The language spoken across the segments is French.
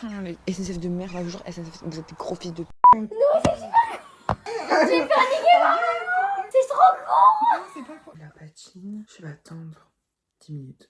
Putain, les SNCF de merde, un jour SNCF, vous êtes des gros fils de Non, j'ai paniqué maman. C'est trop con. c'est pas quoi. La patine, je vais attendre 10 minutes.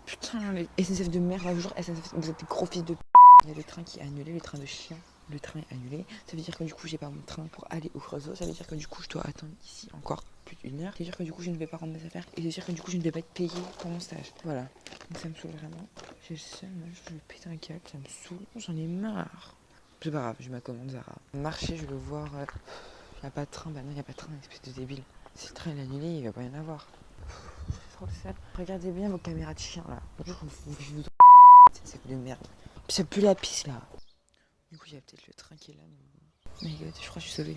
Putain, les SNCF de merde, un jour SNCF, vous êtes des gros fils de Il y a le train qui est annulé, le train de chien. Le train est annulé. Ça veut dire que du coup, j'ai pas mon train pour aller au Creusot. Ça veut dire que du coup, je dois attendre ici encore plus d'une heure. Ça veut dire que du coup, je ne vais pas rendre mes affaires. Et ça veut dire que du coup, je ne vais pas être payée pour mon stage. Voilà. Donc ça me saoule vraiment. J'ai le seum, moi, je vais péter un câble. Ça me saoule. J'en ai marre. C'est pas grave, je m'accommode Zara. Marcher, je vais le voir. Il n'y a pas de train. Bah non, il n'y a pas de train, espèce de débile. Si le train est annulé, il va pas y en avoir. C'est trop le seum. Regardez bien vos caméras de chien là. Bonjour, vous c'est de merde. Ça pue la pisse là. Du coup, il y a peut-être le train qui est là. Mais God, je crois que je suis sauvée.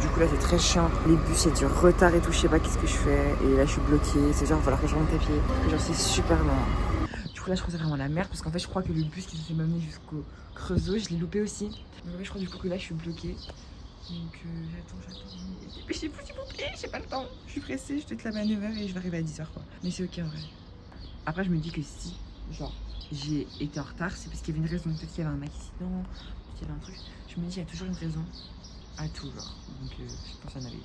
Du coup, là, c'est très chiant. Les bus, il y a du retard et tout. Je sais pas qu'est-ce que je fais. Et là, je suis bloquée. C'est genre, il va falloir que je remonte à pied. Genre, c'est super lent. Du coup, là, je crois que c'est vraiment la merde. Parce qu'en fait, je crois que le bus qui s'est m'amener jusqu'au Creusot, je l'ai loupé aussi. Donc, je crois du coup que là, je suis bloquée. Donc, j'attends. Mais je sais plus, s'il vous plaît, j'ai pas le temps. Je suis pressée, je dois être là-bas à 9h et je vais arriver à 10h, quoi. Mais c'est ok en vrai. Après, je me dis que si, genre, j'ai été en retard, c'est parce qu'il y avait une raison. Peut-être qu'il y avait un accident, peut-être qu'il y avait un truc. Je me dis, il y a toujours une raison à tout, genre. Donc, je pense qu'il y en avait.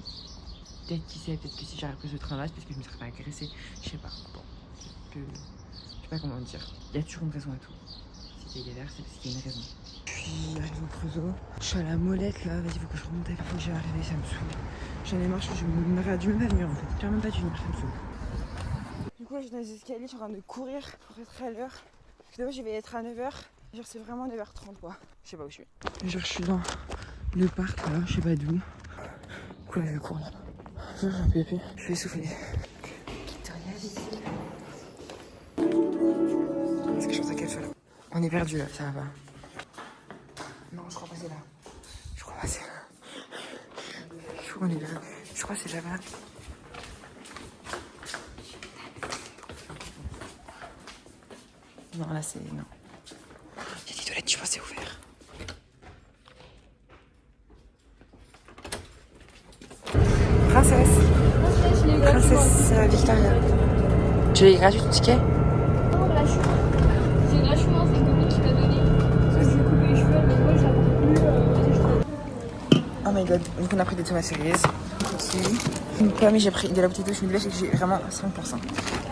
Peut-être qui sait, peut-être que si j'avais pris ce train-là, c'est parce que je me serais pas agressée. Je sais pas. Bon, je sais pas comment dire. Il y a toujours une raison à tout. Si t'es galère, c'est parce qu'il y a une raison. Puis, j'arrive au Creusot. Je suis à la molette là, vas-y, faut que je remonte à pied, faut que j'y arrive, ça me saoule. J'en ai marre, je me rate du même pas venir en fait. J'ai même pas dû venir, ça me saoule. Du coup, là, je suis dans les escaliers, je suis en train de courir pour être à l'heure. D'abord, je vais être à 9h. Genre, c'est vraiment 9h30 quoi. Je sais pas où je suis. Genre, je suis dans le parc là, je sais pas d'où. Du coup, là, je cours là. J'ai un peu épais. Je suis essoufflée. Est-ce que je pense à quelle soit là? On est perdu là, ça va pas. Non, je crois pas c'est là. Je crois pas c'est là. Je crois qu'on est là. Je crois que c'est là-bas. Non, là c'est. Non. Il y a des toilettes, je pense que c'est ouvert. Princesse Victoria. Tu l'as gratuit ton ticket? Non, gratuit. C'est gratuitement, c'est Gomi qui m'a donné. Parce que je lui ai coupé les cheveux, mais moi j'apporte plus. Vas-y, je te. Oh my god, donc on a pris des tomates cerises. Une pomme et j'ai pris de la bouteille d'eau. Je me disais que j'ai vraiment 5%.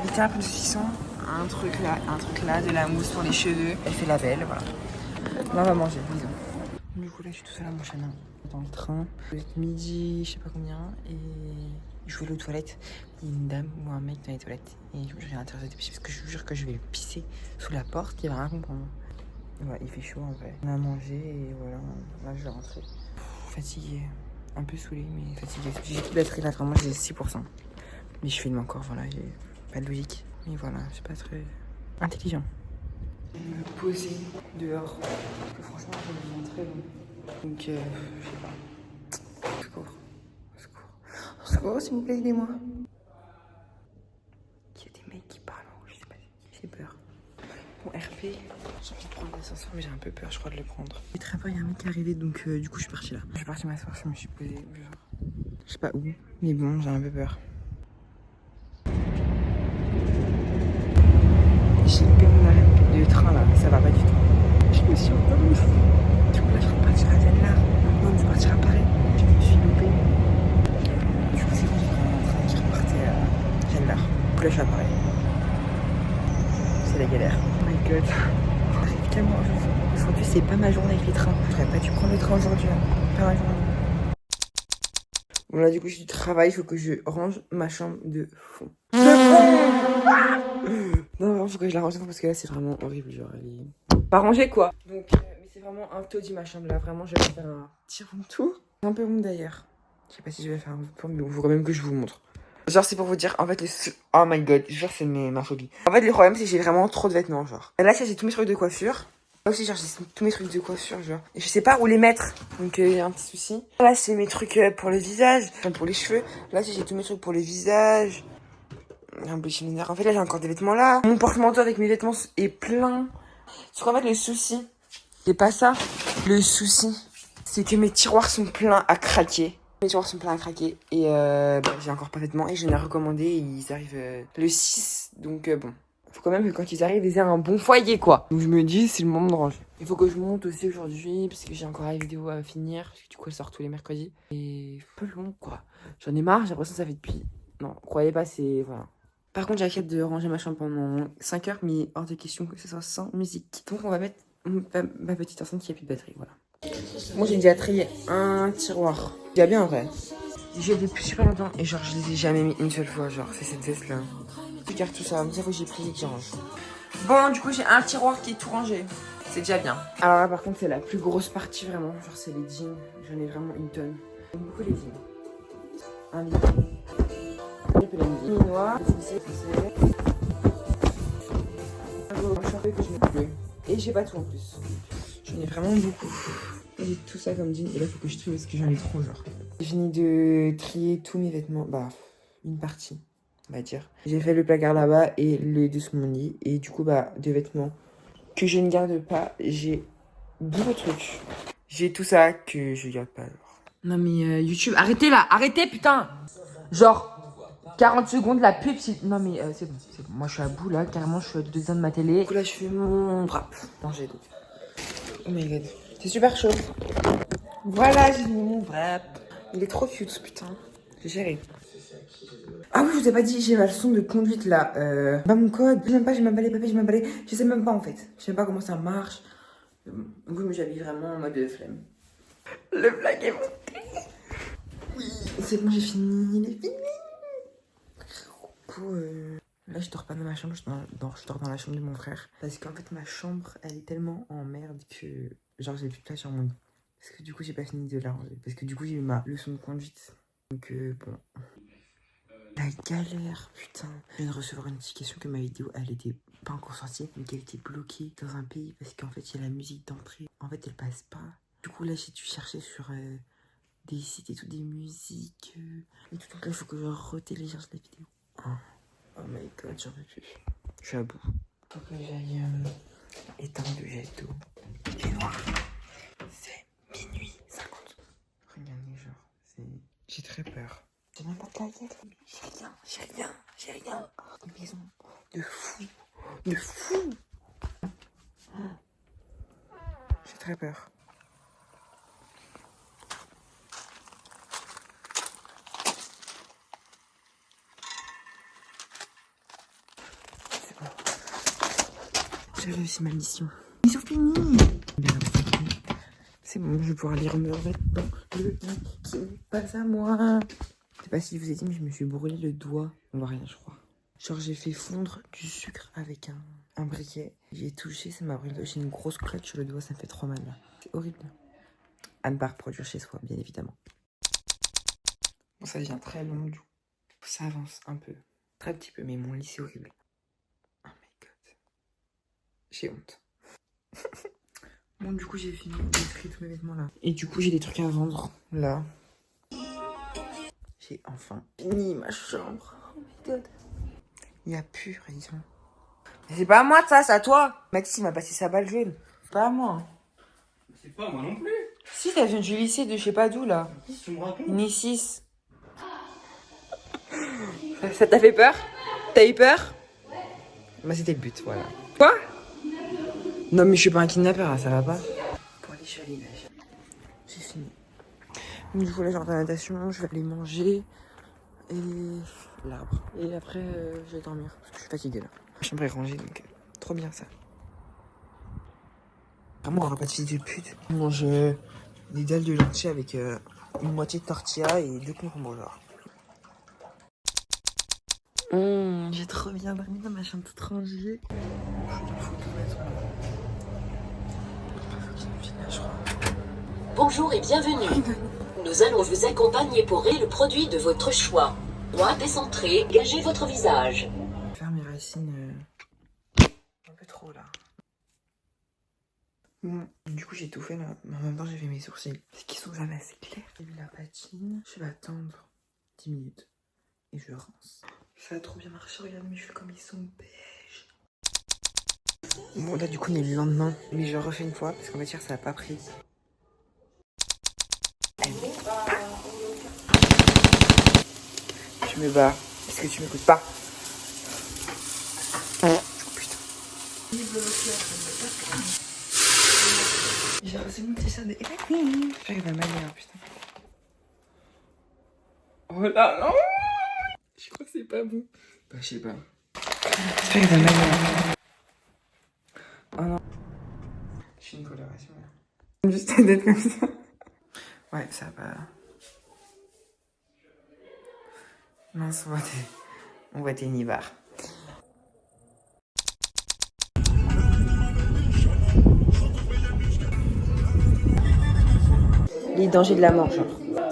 Vite un peu de saucisson, un truc là, de la mousse pour les cheveux. Elle fait la belle, voilà. Là, on va manger, bisous. Du coup, là, je suis tout seul à mon chaîne. Dans le train. Vous êtes midi, je sais pas combien. Et je vais aller aux toilettes. Il y a une dame ou un mec dans les toilettes. Et je vais l'interroger de pisser parce que je vous jure que je vais le pisser sous la porte. Il va rien comprendre. Ouais, il fait chaud en vrai. On a mangé et voilà. Là, je vais rentrer. Fatiguée. Un peu saoulée, mais fatiguée. J'ai toute la batterie là, vraiment, j'ai 6%. Mais je filme encore, voilà, j'ai pas de logique. Mais voilà, c'est pas très intelligent. Me poser dehors. Parce que franchement, je me sens très long. Donc, je sais pas. Au secours. Au secours. Au secours, s'il vous plaît, aidez-moi. Il y a des mecs qui parlent, je sais pas. J'ai peur. Bon, RP, j'ai envie de prendre l'ascenseur, mais j'ai un peu peur, je crois, de le prendre. J'ai très peur, il y a un mec qui est arrivé, donc du coup, je suis partie là. Je suis partie m'asseoir, je me suis posée, genre, je sais pas où, mais bon, j'ai un peu peur. J'ai loupé mon arrêt de train là, ça va pas du tout. Je me suis endormie. Du coup, là, je vais partir à Denlar. Non, je vais partir à Paris. Je me suis loupée. Du coup, c'est bon, j'ai pris un train qui repartait à Denlar. Du coup, là, je suis à Paris. C'est la galère. Oh my god. J'arrive tellement aujourd'hui, c'est pas ma journée avec les trains. J'aurais pas dû prendre le train aujourd'hui. Pas ma journée. Bon, là, du coup, je suis du travail. Il faut que je range ma chambre de fond. Non, vraiment, faut que je la range parce que là, c'est vraiment horrible. Genre, elle est pas rangée quoi. Donc, mais c'est vraiment un taudis ma chambre là. Vraiment, je vais faire un petit room tour. C'est un peu rond d'ailleurs. Je sais pas si je vais faire un room tour, mais il faut quand même que je vous montre. Genre, c'est pour vous dire, en fait, oh my god, genre, c'est ma phobie. En fait, le problème, c'est que j'ai vraiment trop de vêtements, genre. Et là, j'ai tous mes trucs de coiffure. Là aussi, genre, j'ai tous mes trucs de coiffure, genre. Et je sais pas où les mettre. Donc, il y a un petit souci. Là, c'est mes trucs pour le visage. Enfin, pour les cheveux. Là, j'ai tous mes trucs pour le visage. Un peu chimique. En fait, là, j'ai encore des vêtements là. Mon porte-manteau avec mes vêtements est plein. Parce qu'en fait, le souci, c'est pas ça. Le souci, c'est que mes tiroirs sont pleins à craquer. Mes tiroirs sont pleins à craquer et j'ai encore pas vêtements et je les ai recommandés et ils arrivent le 6 donc bon. Faut quand même que quand ils arrivent, ils aient un bon foyer quoi. Donc je me dis c'est le moment de ranger. Il faut que je monte aussi aujourd'hui parce que j'ai encore la vidéo à finir parce que du coup elle sort tous les mercredis et un peu long quoi. J'en ai marre, j'ai l'impression que ça fait depuis... Non, croyez pas, c'est... Voilà. Par contre j'accepte de ranger ma chambre pendant 5 heures mais hors de question que ce soit sans musique. Donc on va mettre ma petite enceinte qui a plus de batterie, voilà. Moi j'ai déjà trié un tiroir. Il y a bien en vrai. J'ai depuis super longtemps et genre je les ai jamais mis une seule fois. Genre c'est cette veste là. Je garde tout ça, ça faut que j'ai pris et que j'y range. Bon du coup j'ai un tiroir qui est tout rangé. C'est déjà bien. Alors là par contre c'est la plus grosse partie vraiment. Genre c'est les jeans. J'en ai vraiment une tonne. J'aime beaucoup les jeans. Un lit. J'ai plein de jeans noirs. Un short que je mets plus. Et j'ai pas tout en plus. J'en ai vraiment beaucoup. J'ai tout ça comme jean et là faut que je trie parce que j'en ai trop genre. J'ai fini de trier tous mes vêtements, bah une partie on va dire. J'ai fait le placard là-bas et les deux sous mon lit et du coup bah de vêtements que je ne garde pas, j'ai beaucoup de trucs. J'ai tout ça que je garde pas alors. Non mais YouTube, arrêtez là, arrêtez putain. Genre 40 secondes la pub si... Non mais c'est bon, c'est bon. Moi je suis à bout là, carrément je suis à 2 ans de ma télé. Du coup là je fais mon wrap. Non j'ai goût. Oh my god. C'est super chaud. Voilà, j'ai mis mon wrap. Il est trop cute, putain. J'ai géré. Ah oui, je vous ai pas dit, j'ai ma leçon de conduite là. Pas mon code. J'aime pas, j'ai même pas les papiers, j'ai même pas les... Je sais même pas en fait. Je sais même pas comment ça marche. Donc oui, j'habille vraiment en mode flemme. Le blague est monté. Oui. C'est bon, j'ai fini. Il est fini. Du coup, là, je dors pas dans ma chambre, je dors dans la chambre de mon frère. Parce qu'en fait, ma chambre, elle est tellement en merde que... Genre, j'ai plus de place sur mon lit. Parce que du coup, j'ai pas fini de la ranger. Parce que du coup, j'ai eu ma leçon de conduite. Donc, bon. La galère, putain. Je viens de recevoir une notification que ma vidéo, elle était pas encore sortie, mais qu'elle était bloquée dans un pays parce qu'en fait, il y a la musique d'entrée. En fait, elle passe pas. Du coup, là, j'ai dû chercher sur des sites et tout, des musiques. Et tout. Donc là, il faut que je retélécharge la vidéo. Oh my god, j'en peux plus. Je suis à bout. Faut que j'aille éteindre le jet d'eau. Il fait noir. C'est minuit 50. Regardez, genre, j'ai très peur. J'ai même pas de taillette. J'ai rien. Une maison de fou. De fou. J'ai très peur. C'est bon. J'ai réussi ma mission. Mission finie. C'est bon, je vais pouvoir lire mes vêtements. Le mec qui n'est pas à moi. Je sais pas si je vous ai dit, mais je me suis brûlé le doigt. On voit rien, je crois. Genre, j'ai fait fondre du sucre avec un briquet. J'ai touché, ça m'a brûlé. J'ai une grosse cloque sur le doigt, ça me fait trop mal là. C'est horrible. À ne pas reproduire chez soi, bien évidemment. Bon, ça devient très long du coup. Ça avance un peu. Très petit peu, mais mon lit, c'est horrible. Oh my god. J'ai honte. Bon, du coup, j'ai fini de trier tous mes vêtements là. Et du coup, j'ai des trucs à vendre là. J'ai enfin fini ma chambre. Oh my god. Il n'y a plus rien. C'est pas à moi ça, c'est à toi. Maxime a passé sa balle jaune. C'est pas à moi. C'est pas à moi non plus. Si, t'as venu du lycée de je sais pas d'où là. Qu'est-ce que tu me racontes? Ni 6. Ça t'a fait peur? T'as eu peur? Bah c'était le but, voilà. Quoi? Non mais je suis pas un kidnappeur, hein, ça va pas. Bon allez, je suis allée là. J'ai fini. Donc du coup là, genre de la natation, je vais aller manger. Et l'arbre. Et après, je vais dormir. Parce que je suis fatiguée là. Ma chambre est rangée donc trop bien ça. Vraiment, on aura pas de fils de pute. On mange des dalles de lentilles avec une moitié de tortilla et 2 concombres genre. J'ai trop bien dormi dans ma chambre toute rangée. Bonjour et bienvenue. Nous allons vous accompagner pour le produit de votre choix. Droit décentré, gagez votre visage. Faire mes racines un peu trop là. Bon, du coup j'ai tout fait là, mais en même temps j'ai fait mes sourcils. Parce qu'ils sont jamais assez clairs. J'ai mis la patine, je vais attendre 10 minutes et je rince. Ça a trop bien marché, regarde mes cheveux comme ils sont beige. Bon là du coup on est le lendemain, mais je refais une fois parce qu'en fait hier ça a pas pris. tu me bats. Est-ce que tu m'écoutes pas? Oh putain. J'ai reçu mon t-shirt de Eva. J'arrive à manière, putain. Oh là, non. Je crois que c'est pas bon. Bah, je sais pas. J'arrive à manière. Oh non. Je suis une coloration là. Juste d'être comme ça. Ouais, ça va. Mince, on voit tes nibards. Les dangers de la mort, genre.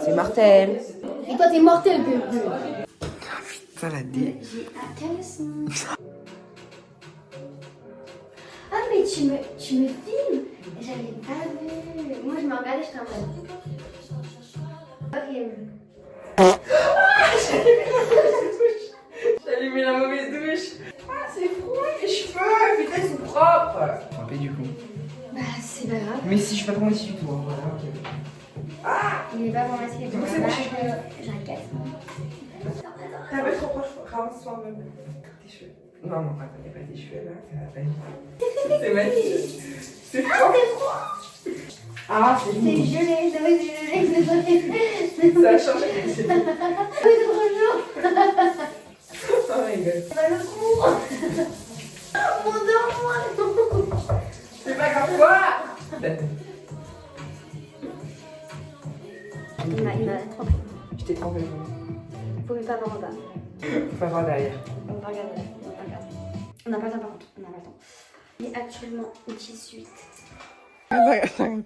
C'est mortel. Et toi, t'es mortel, bébé. Ça la dé. Ah, mais tu me filmes? J'avais pas vu. Moi, je me regardais, j'étais en mode. Horrible. J'ai allumé la mauvaise douche. Ah, c'est froid, mes cheveux. Putain, ils sont propres. Un peu du coup. Bah, c'est pas grave. Mais si, je suis pas trop ici du tout. Hein. Voilà, ok. Il est pas vraiment masqué. Donc, c'est bon, j'ai un casse. T'as pas trop proche, ravance-toi un peu. Tes cheveux. Non, non, attends, y'a pas tes cheveux là, ça va pas vite. C'est magnifique. C'est froid. Ah, c'est C'est gelé, ça va être gelé. Ça a changé. C'est C'est trop chaud. Oh my god. Ça va le cou. Mon dos, C'est pas grave quoi. Il m'a trompé. Je t'ai trompé. Vous pouvez pas voir en bas. Faut pas voir derrière. On va regarder. On n'a pas le temps par contre. On n'a pas le temps. Il est actuellement 18. Attends.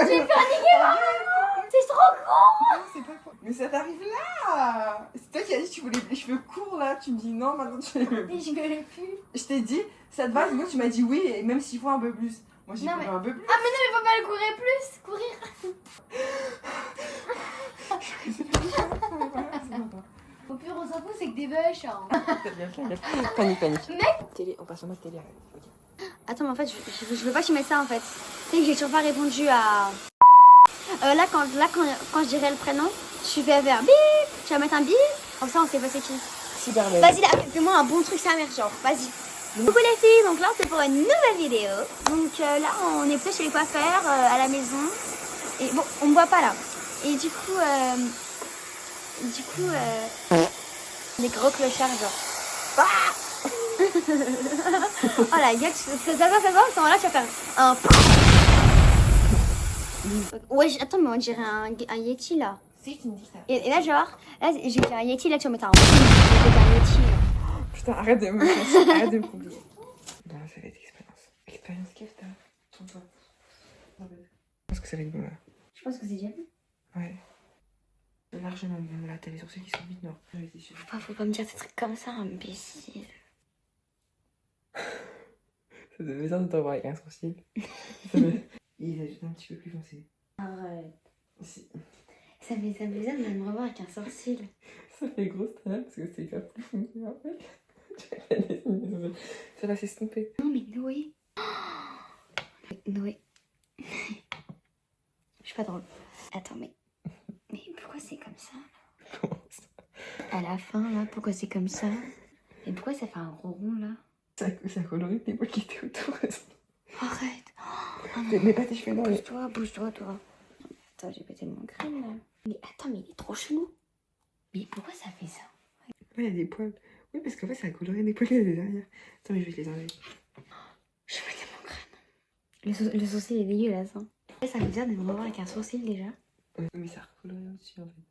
J'ai paniqué vraiment. C'est trop con. C'est pas quoi. Mais ça t'arrive là. C'est toi qui as dit que tu voulais les cheveux courts là. Tu me dis non, maintenant tu les veux. Mais je ne l'ai plus. Je t'ai dit, ça te va? Moi tu m'as dit oui, et même s'il faut un peu plus. Moi j'ai Non, voulu mais- un peu plus. Ah mais non mais faut pas le courir plus. Courir. Au pire on s'en fout c'est que des vaches. Hein. T'as bien fait. Panique. Mec. Télé, on passe en mode télé. Ok. Attends mais en fait je veux pas que tu mettes ça en fait. Tu sais que j'ai toujours pas répondu à... Là quand je dirai le prénom, tu fais faire bip. Tu vas mettre un bip. Comme ça on sait pas c'est qui. Super belle. Vas-y là, fais-moi un bon truc sa mère genre. Vas-y. Coucou les filles, donc là c'est pour une nouvelle vidéo. Donc là on est plus chez les coiffeurs à la maison. Et bon, on me voit pas là. Et du coup, les gros clochards genre. Ah oh la gueule, fais ça, à ce moment-là tu vas faire un... Ouais, attends mais on dirait un Yeti là. Si, tu me dis ça. Et là genre, là j'ai fait un Yeti, là tu vas mettre un Yeti. Putain, arrête de me compliquer. Bon, ça va être expérience. Expérience qu'est-ce que t'as? Tourne-toi. Je pense que ça va être bon là. Je pense que c'est déjà bon. Ouais. Largement bon là, t'as les sourcils qui sont vite noirs. Faut pas me dire des trucs comme ça, imbécile. Ça devait bien de t'avoir avec un sourcil. Il est un petit peu plus foncé. Arrête. Si. Ça me faisait de me revoir avec un sourcil. Ça fait grosse talent parce que c'est pas plus foncé en fait. Ça va s'estomper. Non mais Noé. Noé. Je suis pas drôle. Attends mais pourquoi c'est comme ça? À la fin là, pourquoi c'est comme ça? Et pourquoi ça fait un gros rond là? Ça colorie tes poils qui étaient autour. Arrête. Oh, Mais pas tes cheveux non. Bouge-toi toi. Attends, j'ai pété mon crâne là. Mais attends, mais il est trop chelou. Mais pourquoi ça fait ça? Ouais, il y a des poils. Oui, parce qu'en fait, ça a coloré des poils derrière. Attends, mais je vais te les enlever. Je vais péter mon crâne. Le sourcil est dégueulasse. Hein. Ça fait bizarre de me revoir avec un sourcil déjà. Mais ça a recoloré au-dessus en fait.